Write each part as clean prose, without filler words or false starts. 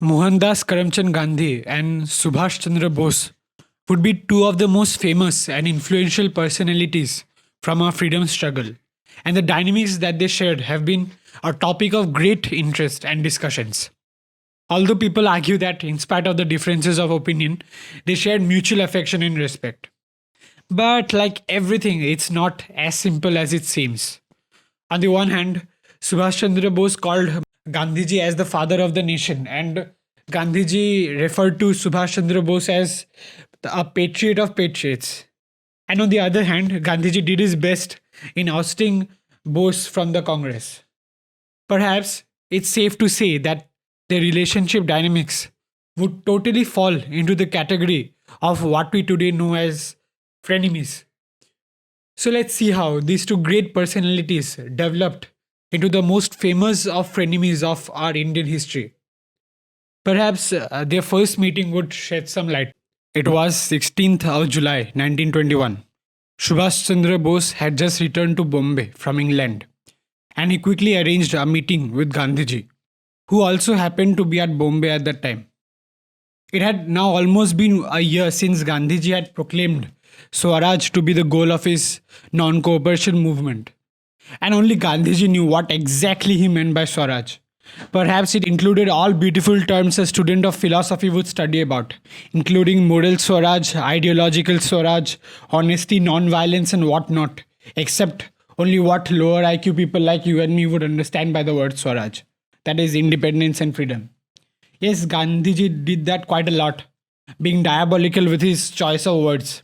Mohandas Karamchand Gandhi and Subhash Chandra Bose would be two of the most famous and influential personalities from our freedom struggle, and the dynamics that they shared have been a topic of great interest and discussions. Although people argue that, in spite of the differences of opinion, they shared mutual affection and respect. But, like everything, it's not as simple as it seems. On the one hand, Subhash Chandra Bose called Gandhiji as the father of the nation, and Gandhiji referred to Subhash Chandra Bose as a patriot of patriots. And on the other hand, Gandhiji did his best in ousting Bose from the Congress. Perhaps it's safe to say that the relationship dynamics would totally fall into the category of what we today know as frenemies. So let's see how these two great personalities developed into the most famous of frenemies of our Indian history. Perhaps their first meeting would shed some light. It was 16th of July 1921. Subhash Chandra Bose had just returned to Bombay from England, and he quickly arranged a meeting with Gandhiji, who also happened to be at Bombay at that time. It had now almost been a year since Gandhiji had proclaimed Swaraj to be the goal of his non cooperation movement. And only Gandhiji knew what exactly he meant by Swaraj. Perhaps it included all beautiful terms a student of philosophy would study about, including moral Swaraj, ideological Swaraj, honesty, non-violence, and whatnot, except only what lower IQ people like you and me would understand by the word Swaraj, that is, independence and freedom. Yes, Gandhiji did that quite a lot, being diabolical with his choice of words.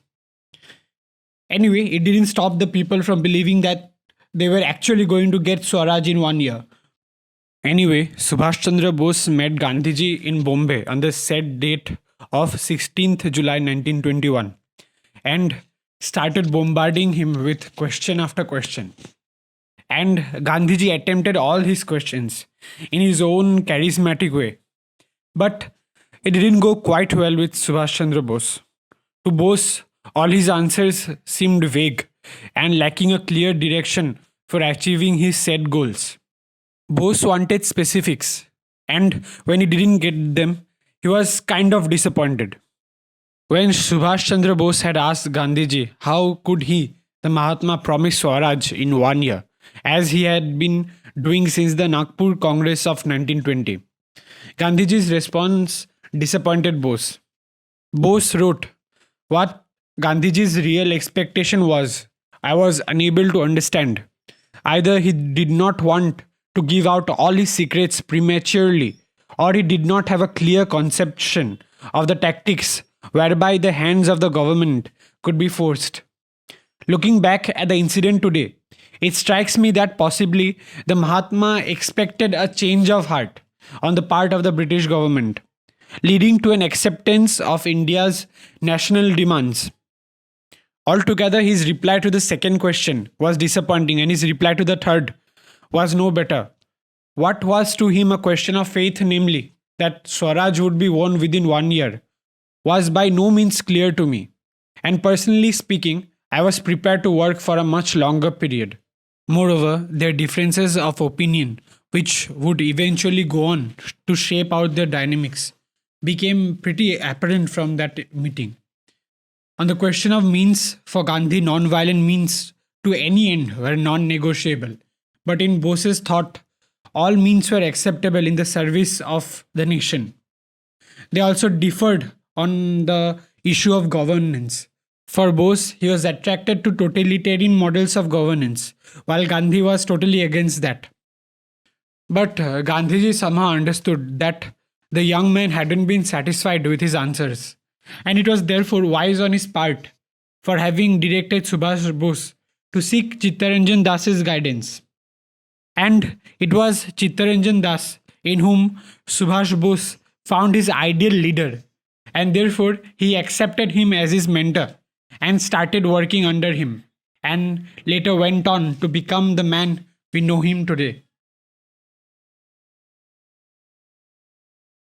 Anyway, it didn't stop the people from believing that they were actually going to get Swaraj in 1 year. Anyway, Subhash Chandra Bose met Gandhiji in Bombay on the said date of 16th July 1921 and started bombarding him with question after question. And Gandhiji attempted all his questions in his own charismatic way. But it didn't go quite well with Subhash Chandra Bose. To Bose, all his answers seemed vague and lacking a clear direction for achieving his set goals. Bose wanted specifics, and when he didn't get them, he was kind of disappointed. When Subhash Chandra Bose had asked Gandhiji how could he, the Mahatma, promise Swaraj in 1 year, as he had been doing since the Nagpur Congress of 1920, Gandhiji's response disappointed Bose. Bose wrote, "What Gandhiji's real expectation was, I was unable to understand. Either he did not want to give out all his secrets prematurely, or he did not have a clear conception of the tactics whereby the hands of the government could be forced." Looking back at the incident today, it strikes me that possibly the Mahatma expected a change of heart on the part of the British government, leading to an acceptance of India's national demands. Altogether, his reply to the second question was disappointing, and his reply to the third was no better. What was to him a question of faith, namely, that Swaraj would be won within 1 year, was by no means clear to me. And personally speaking, I was prepared to work for a much longer period. Moreover, their differences of opinion, which would eventually go on to shape out their dynamics, became pretty apparent from that meeting. On the question of means, for Gandhi, non-violent means to any end were non-negotiable. But in Bose's thought, all means were acceptable in the service of the nation. They also differed on the issue of governance. For Bose, he was attracted to totalitarian models of governance, while Gandhi was totally against that. But Gandhiji somehow understood that the young man hadn't been satisfied with his answers, and it was therefore wise on his part for having directed Subhash Bose to seek Chittaranjan Das's guidance. And it was Chittaranjan Das in whom Subhash Bose found his ideal leader, and therefore he accepted him as his mentor and started working under him, and later went on to become the man we know him today.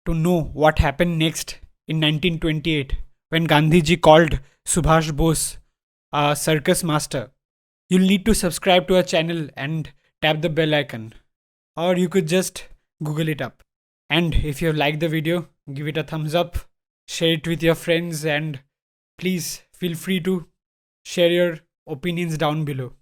To know what happened next in 1928 when Gandhiji called Subhash Bose a circus master, you'll need to subscribe to our channel and tap the bell icon. Or you could just Google it up. And if you have liked the video, give it a thumbs up, share it with your friends, and please feel free to share your opinions down below.